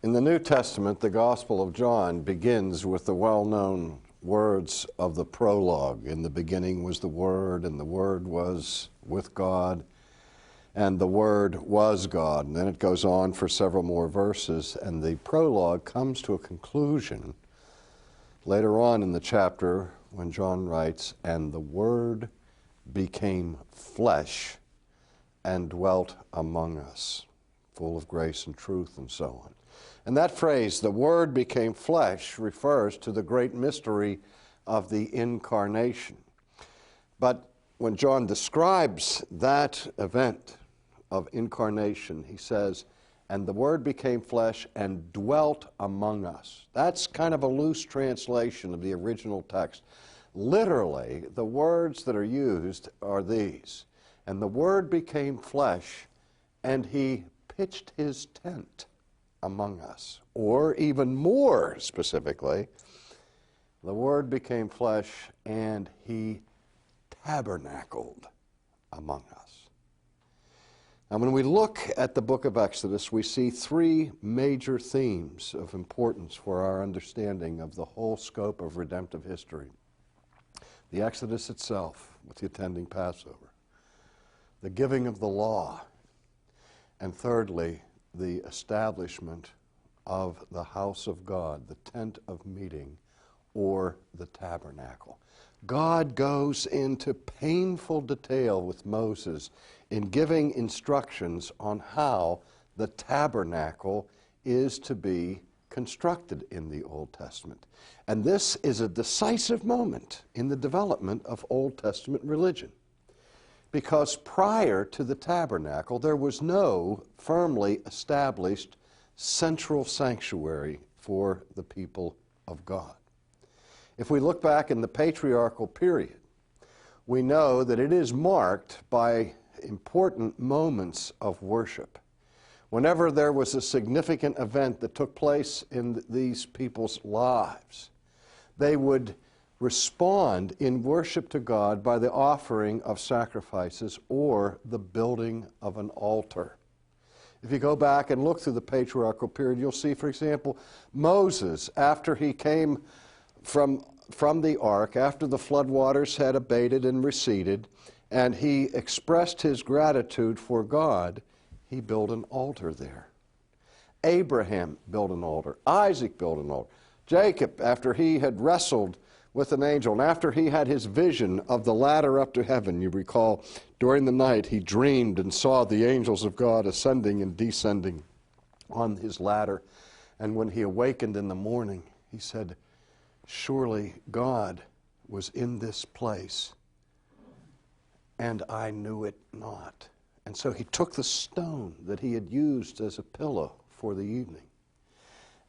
In the New Testament, the Gospel of John begins with the well-known words of the prologue. In the beginning was the Word, and the Word was with God, and the Word was God. And then it goes on for several more verses, and the prologue comes to a conclusion later on in the chapter when John writes, "And the Word became flesh and dwelt among us, full of grace and truth," and so on. And that phrase, "the Word became flesh," refers to the great mystery of the incarnation. But when John describes that event of incarnation, he says, "And the Word became flesh and dwelt among us." That's kind of a loose translation of the original text. Literally, the words that are used are these: "And the Word became flesh, and he pitched his tent among us." Or even more specifically, "The Word became flesh, and he tabernacled among us." Now, when we look at the book of Exodus, we see three major themes of importance for our understanding of the whole scope of redemptive history. The Exodus itself, with the attending Passover, the giving of the law, and thirdly, the establishment of the house of God, the tent of meeting, or the tabernacle. God goes into painful detail with Moses in giving instructions on how the tabernacle is to be constructed in the Old Testament. And this is a decisive moment in the development of Old Testament religion, because prior to the tabernacle, there was no firmly established central sanctuary for the people of God. If we look back in the patriarchal period, we know that it is marked by important moments of worship. Whenever there was a significant event that took place in these people's lives, they would respond in worship to God by the offering of sacrifices or the building of an altar. If you go back and look through the patriarchal period, you'll see, for example, Moses, after he came from the ark, after the floodwaters had abated and receded, and he expressed his gratitude for God, he built an altar there. Abraham built an altar. Isaac built an altar. Jacob, after he had wrestled with an angel, and after he had his vision of the ladder up to heaven, you recall, during the night he dreamed and saw the angels of God ascending and descending on his ladder. And when he awakened in the morning, he said, "Surely God was in this place, and I knew it not." And so he took the stone that he had used as a pillow for the evening,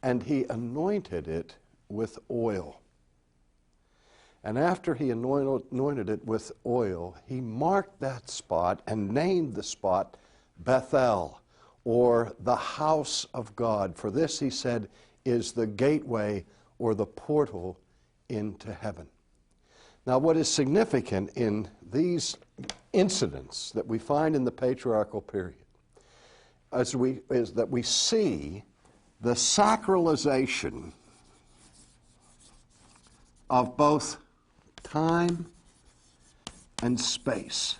and he anointed it with oil. And after he anointed it with oil, he marked that spot and named the spot Bethel, or the house of God. For this, he said, is the gateway or the portal into heaven. Now, what is significant in these incidents that we find in the patriarchal period is that we see the sacralization of both time and space.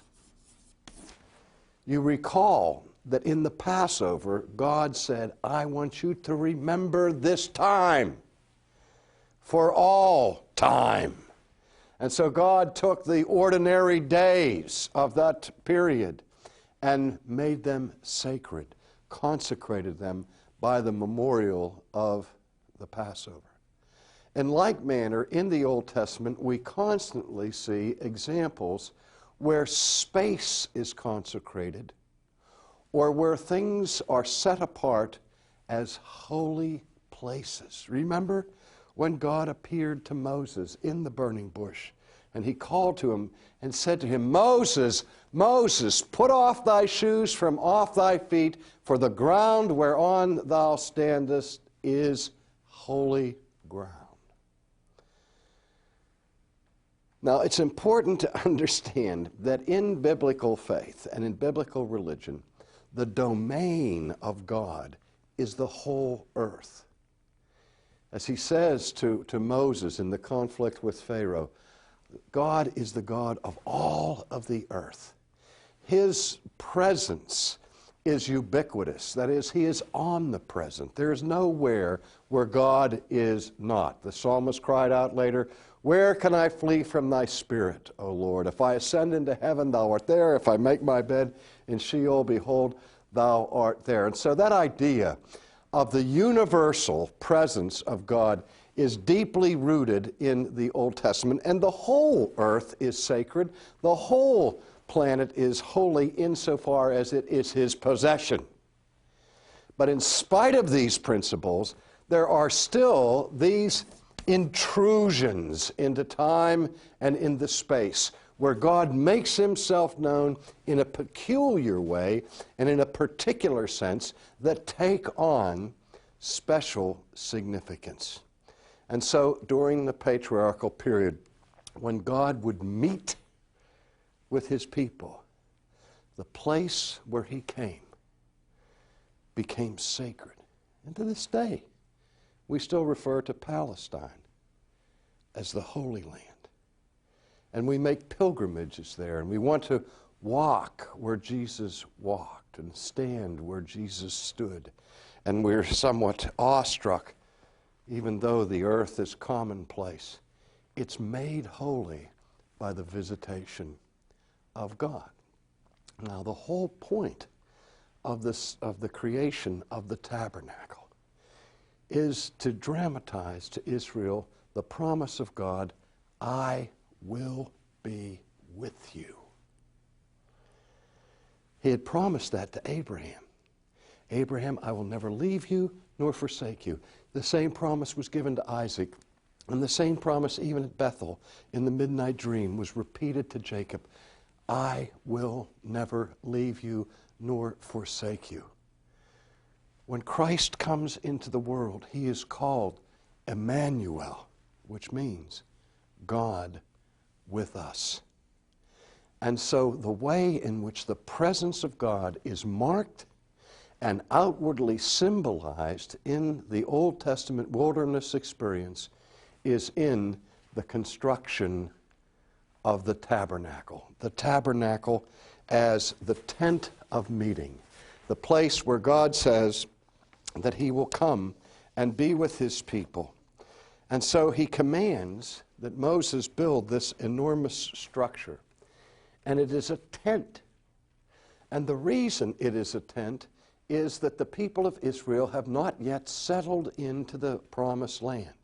You recall that in the Passover, God said, "I want you to remember this time for all time." And so God took the ordinary days of that period and made them sacred, consecrated them by the memorial of the Passover. In like manner, in the Old Testament, we constantly see examples where space is consecrated or where things are set apart as holy places. Remember when God appeared to Moses in the burning bush, and he called to him and said to him, "Moses, Moses, put off thy shoes from off thy feet, for the ground whereon thou standest is holy ground." Now, it's important to understand that in biblical faith and in biblical religion, the domain of God is the whole earth. As he says to Moses in the conflict with Pharaoh, God is the God of all of the earth. His presence is ubiquitous. That is, he is omnipresent. There is nowhere where God is not. The psalmist cried out later, "Where can I flee from thy spirit, O Lord? If I ascend into heaven, thou art there. If I make my bed in Sheol, behold, thou art there." And so that idea of the universal presence of God is deeply rooted in the Old Testament. And the whole earth is sacred. The whole planet is holy insofar as it is his possession. But in spite of these principles, there are still these intrusions into time and into space where God makes himself known in a peculiar way and in a particular sense that take on special significance. And so during the patriarchal period, when God would meet with his people, the place where he came became sacred. And to this day, we still refer to Palestine as the Holy Land. And we make pilgrimages there, and we want to walk where Jesus walked and stand where Jesus stood. And we're somewhat awestruck, even though the earth is commonplace. It's made holy by the visitation of God. Now, the whole point of the creation of the tabernacle is to dramatize to Israel the promise of God, "I will be with you." He had promised that to Abraham. "Abraham, I will never leave you nor forsake you." The same promise was given to Isaac, and the same promise even at Bethel in the midnight dream was repeated to Jacob. "I will never leave you nor forsake you." When Christ comes into the world, he is called Emmanuel, which means God with us. And so the way in which the presence of God is marked and outwardly symbolized in the Old Testament wilderness experience is in the construction of the tabernacle. The tabernacle as the tent of meeting, the place where God says that he will come and be with his people. And so he commands that Moses build this enormous structure. And it is a tent. And the reason it is a tent is that the people of Israel have not yet settled into the promised land.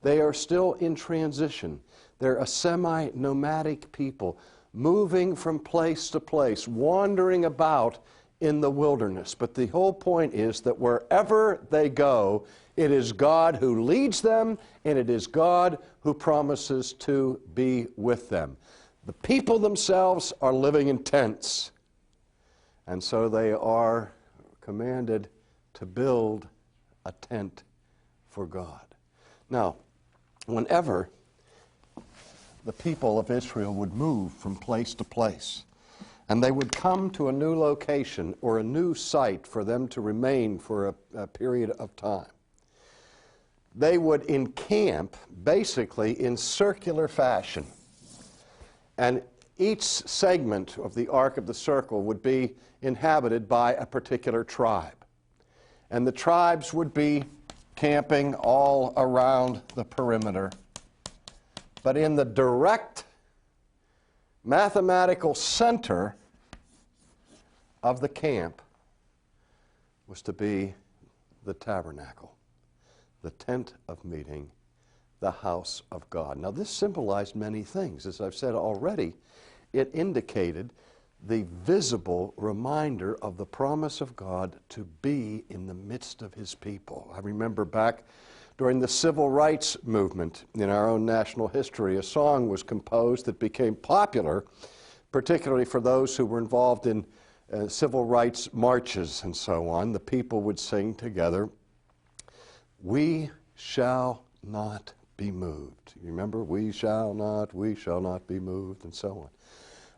They are still in transition. They're a semi-nomadic people, moving from place to place, wandering about in the wilderness. But the whole point is that wherever they go, it is God who leads them, and it is God who promises to be with them. The people themselves are living in tents, and so they are commanded to build a tent for God. Now, whenever the people of Israel would move from place to place, and they would come to a new location or a new site for them to remain for a period of time, they would encamp basically in circular fashion. And each segment of the arc of the circle would be inhabited by a particular tribe. And the tribes would be camping all around the perimeter. But in the direct mathematical center of the camp was to be the tabernacle, the tent of meeting, the house of God. Now, this symbolized many things. As I've said already, it indicated the visible reminder of the promise of God to be in the midst of his people. I remember back during the civil rights movement in our own national history, a song was composed that became popular, particularly for those who were involved in civil rights marches and so on. The people would sing together, "We shall not be moved." You remember? We shall not be moved, and so on.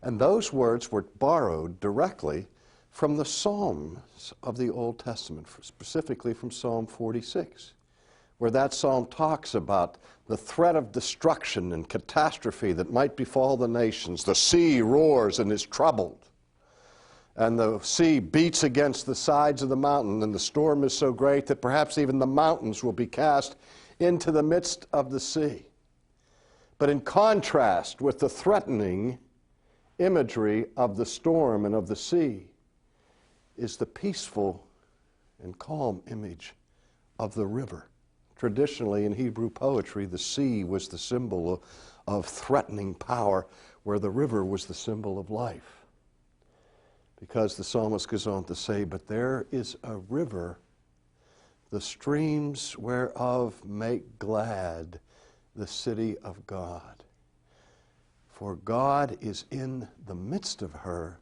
And those words were borrowed directly from the Psalms of the Old Testament, specifically from Psalm 46, where that psalm talks about the threat of destruction and catastrophe that might befall the nations. The sea roars and is troubled, and the sea beats against the sides of the mountain, and the storm is so great that perhaps even the mountains will be cast into the midst of the sea. But in contrast with the threatening imagery of the storm and of the sea is the peaceful and calm image of the river. Traditionally, in Hebrew poetry, the sea was the symbol of threatening power, where the river was the symbol of life. Because the psalmist goes on to say, "But there is a river, the streams whereof make glad the city of God. For God is in the midst of her,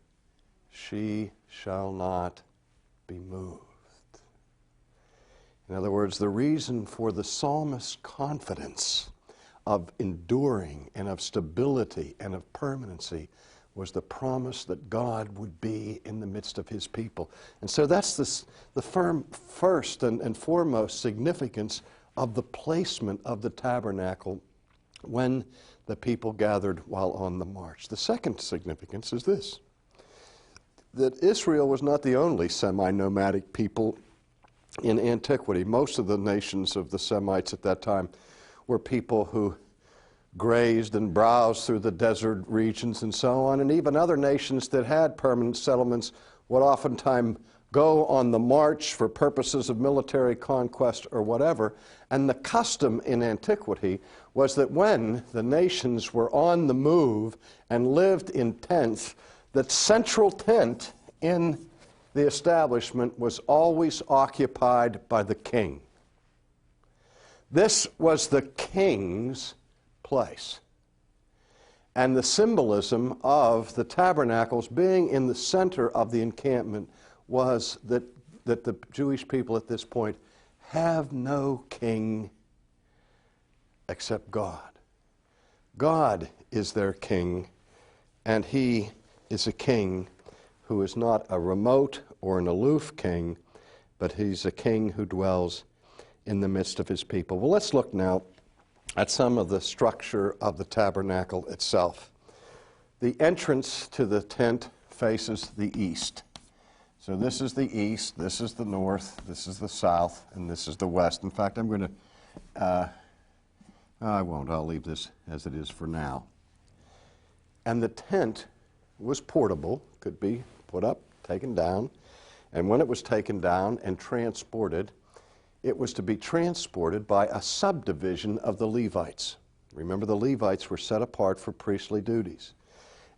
she shall not be moved." In other words, the reason for the psalmist's confidence of enduring and of stability and of permanency was the promise that God would be in the midst of his people. And so that's the first and foremost significance of the placement of the tabernacle when the people gathered while on the march. The second significance is this: that Israel was not the only semi-nomadic people in antiquity. Most of the nations of the Semites at that time were people who grazed and browsed through the desert regions and so on, and even other nations that had permanent settlements would oftentimes go on the march for purposes of military conquest or whatever. And the custom in antiquity was that when the nations were on the move and lived in tents, that central tent in the establishment was always occupied by the king. This was the king's place. And the symbolism of the tabernacles being in the center of the encampment was that the Jewish people at this point have no king except God. God is their king, and he is a king who is not a remote or an aloof king, but he's a king who dwells in the midst of his people. Well, let's look now at some of the structure of the tabernacle itself. The entrance to the tent faces the east. So this is the east, this is the north, this is the south, and this is the west. In fact, I'm going to, I'll leave this as it is for now. And the tent was portable, could be put up, taken down, and when it was taken down and transported, it was to be transported by a subdivision of the Levites. Remember, the Levites were set apart for priestly duties.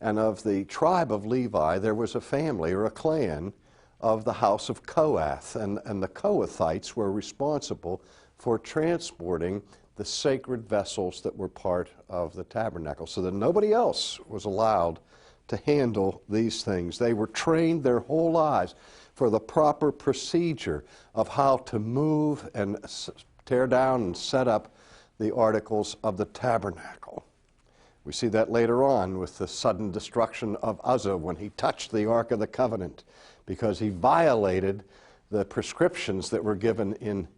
And of the tribe of Levi, there was a family or a clan of the house of Kohath, and the Kohathites were responsible for transporting the sacred vessels that were part of the tabernacle, so that nobody else was allowed to handle these things. They were trained their whole lives for the proper procedure of how to move and tear down and set up the articles of the tabernacle. We see that later on with the sudden destruction of Uzzah when he touched the Ark of the Covenant, because he violated the prescriptions that were given in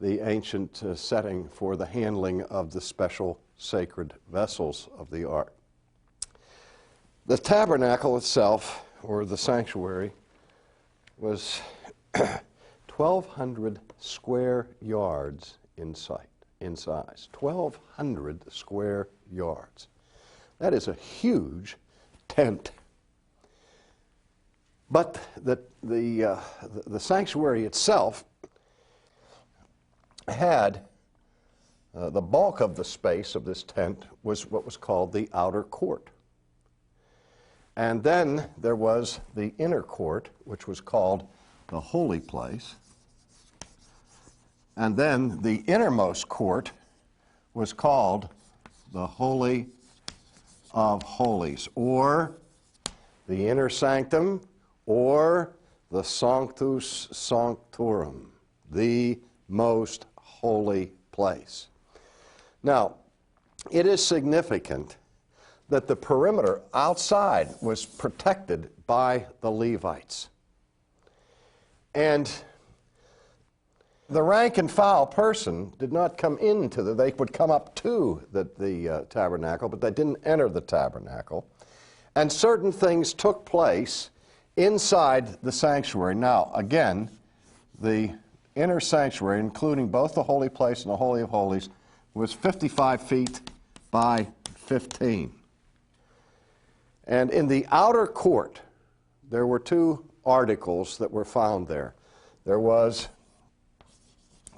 the ancient setting for the handling of the special sacred vessels of the Ark. The tabernacle itself, or the sanctuary, was 1,200 square yards in size. 1,200 square yards. That is a huge tent. But the sanctuary itself had the bulk of the space of this tent was what was called the outer court. And then there was the inner court, which was called the holy place. And then the innermost court was called the Holy of Holies, or the inner sanctum, or the Sanctus Sanctorum, the most holy place. Now, it is significant that the perimeter outside was protected by the Levites. And the rank and file person did not come into they would come up to the tabernacle, but they didn't enter the tabernacle. And certain things took place inside the sanctuary. Now, again, the inner sanctuary, including both the holy place and the Holy of Holies, was 55 feet by 15. And in the outer court, there were two articles that were found there. There was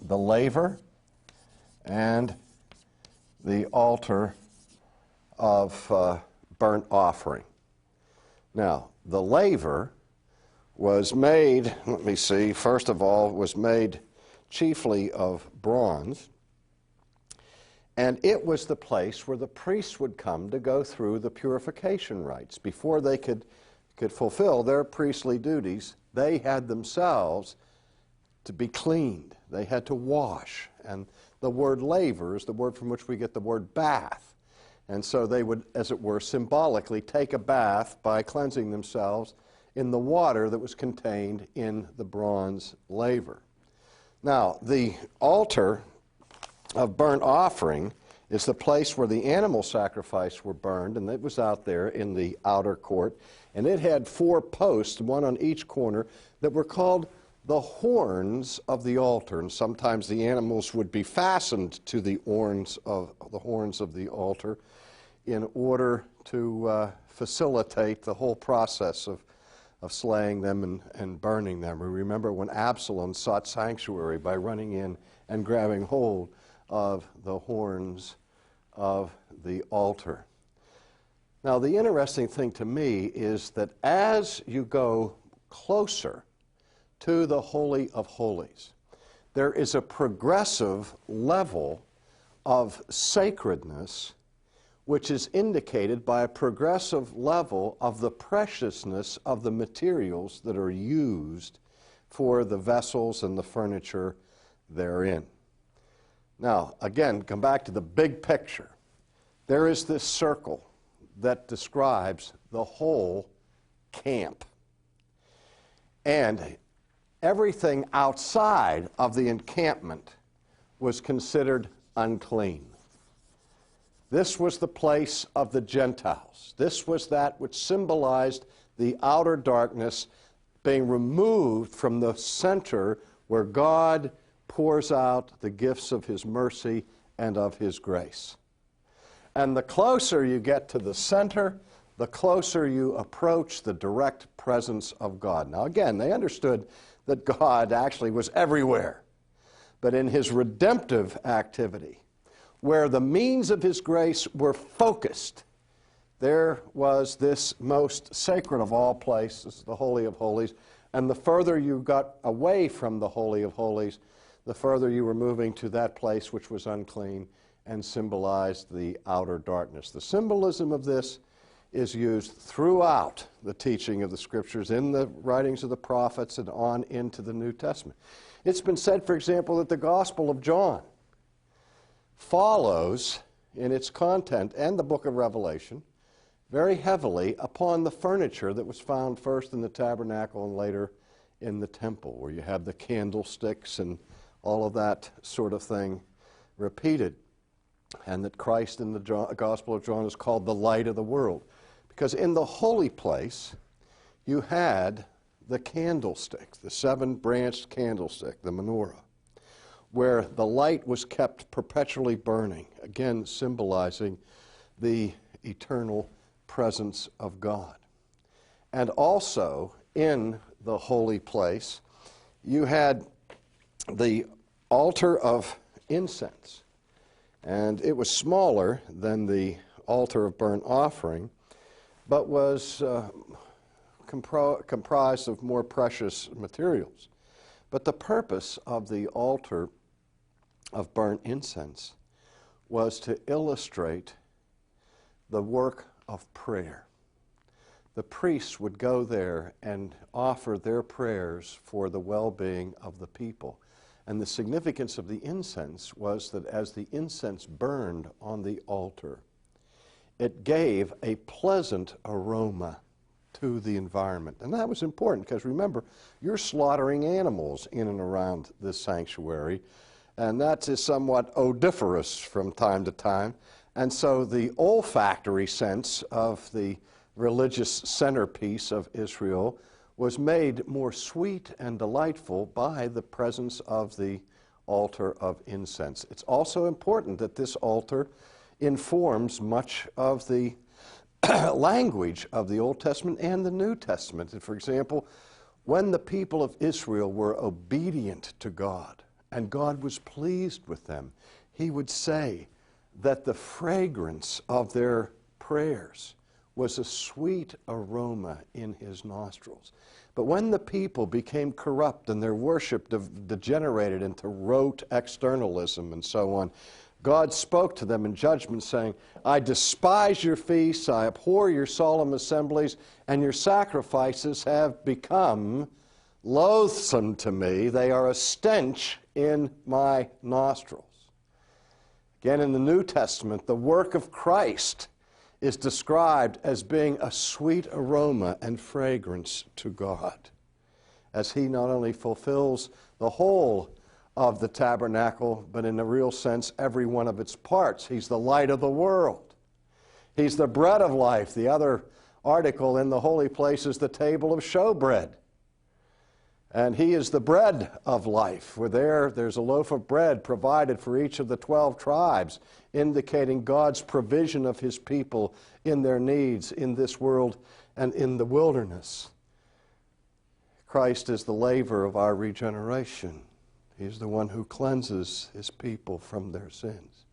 the laver and the altar of burnt offering. Now, the laver was made, let me see, first of all, was made chiefly of bronze, and it was the place where the priests would come to go through the purification rites. Before they could fulfill their priestly duties, they had themselves to be cleaned. They had to wash. And the word laver is the word from which we get the word bath. And so they would, as it were, symbolically take a bath by cleansing themselves in the water that was contained in the bronze laver. Now, the altar of burnt offering is the place where the animal sacrifice were burned, and it was out there in the outer court. And it had 4 posts, one on each corner, that were called the horns of the altar. And sometimes the animals would be fastened to the horns of the altar in order to facilitate the whole process of slaying them and burning them. We remember when Absalom sought sanctuary by running in and grabbing hold of the horns of the altar. Now, the interesting thing to me is that as you go closer to the Holy of Holies, there is a progressive level of sacredness which is indicated by a progressive level of the preciousness of the materials that are used for the vessels and the furniture therein. Now, again, come back to the big picture. There is this circle that describes the whole camp. And everything outside of the encampment was considered unclean. This was the place of the Gentiles. This was that which symbolized the outer darkness being removed from the center where God pours out the gifts of His mercy and of His grace. And the closer you get to the center, the closer you approach the direct presence of God. Now again, they understood that God actually was everywhere. But in His redemptive activity, where the means of His grace were focused, there was this most sacred of all places, the Holy of Holies. And the further you got away from the Holy of Holies, the further you were moving to that place which was unclean and symbolized the outer darkness. The symbolism of this is used throughout the teaching of the Scriptures, in the writings of the prophets and on into the New Testament. It's been said, for example, that the Gospel of John follows in its content and the book of Revelation very heavily upon the furniture that was found first in the tabernacle and later in the temple, where you have the candlesticks and all of that sort of thing repeated, and that Christ in the Gospel of John is called the light of the world. Because in the holy place, you had the candlestick, the 7-branched candlestick, the menorah, where the light was kept perpetually burning, again symbolizing the eternal presence of God. And also in the holy place, you had the altar of incense, and it was smaller than the altar of burnt offering, but was comprised of more precious materials. But the purpose of the altar of burnt incense was to illustrate the work of prayer. The priests would go there and offer their prayers for the well-being of the people. And the significance of the incense was that as the incense burned on the altar, it gave a pleasant aroma to the environment. And that was important because remember, you're slaughtering animals in and around this sanctuary, and that is somewhat odoriferous from time to time. And so the olfactory sense of the religious centerpiece of Israel was made more sweet and delightful by the presence of the altar of incense. It's also important that this altar informs much of the language of the Old Testament and the New Testament. And for example, when the people of Israel were obedient to God and God was pleased with them, he would say that the fragrance of their prayers was a sweet aroma in his nostrils. But when the people became corrupt and their worship degenerated into rote externalism and so on, God spoke to them in judgment, saying, I despise your feasts, I abhor your solemn assemblies, and your sacrifices have become loathsome to me. They are a stench in my nostrils. Again, in the New Testament, the work of Christ is described as being a sweet aroma and fragrance to God, as he not only fulfills the whole of the tabernacle, but in a real sense, every one of its parts. He's the light of the world. He's the bread of life. The other article in the holy place is the table of showbread. And he is the bread of life. There's a loaf of bread provided for each of the 12 tribes, indicating God's provision of his people in their needs in this world and in the wilderness. Christ is the laver of our regeneration. He's the one who cleanses his people from their sins.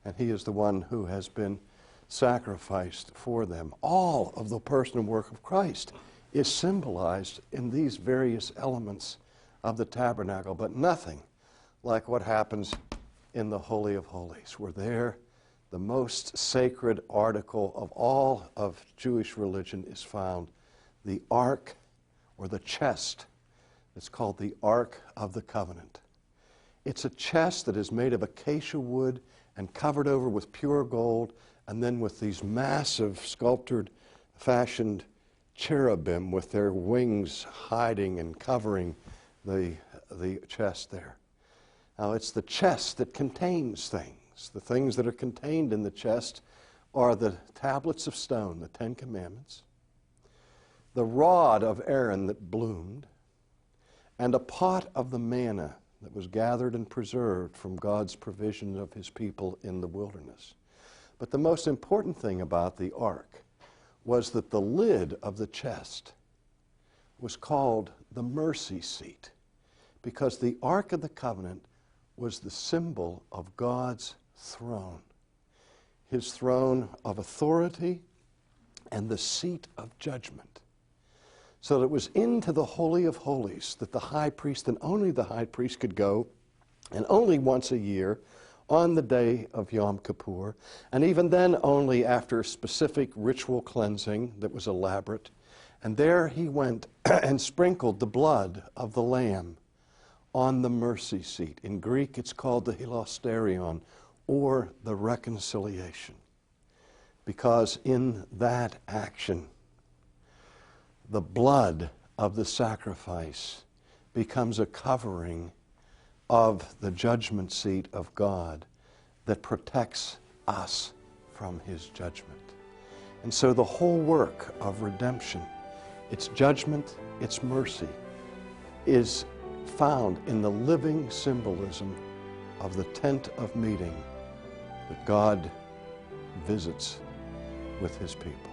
And he is the one who has been sacrificed for them. All of the person and work of Christ is symbolized in these various elements of the tabernacle, but nothing like what happens in the Holy of Holies, where there the most sacred article of all of Jewish religion is found, the ark or the chest. It's called the Ark of the Covenant. It's a chest that is made of acacia wood and covered over with pure gold, and then with these massive sculptured, fashioned cherubim with their wings hiding and covering the chest there. Now, it's the chest that contains things. The things that are contained in the chest are the tablets of stone, the 10 Commandments, the rod of Aaron that bloomed, and a pot of the manna that was gathered and preserved from God's provision of his people in the wilderness. But the most important thing about the ark was that the lid of the chest was called the mercy seat, because the Ark of the Covenant was the symbol of God's throne, his throne of authority and the seat of judgment. So that it was into the Holy of Holies that the high priest and only the high priest could go, and only once a year on the day of Yom Kippur, and even then only after specific ritual cleansing that was elaborate. And there he went and sprinkled the blood of the lamb on the mercy seat. In Greek it's called the hilasterion, or the reconciliation, because in that action the blood of the sacrifice becomes a covering of the judgment seat of God that protects us from his judgment. And so the whole work of redemption, its judgment, its mercy, is found in the living symbolism of the tent of meeting that God visits with his people.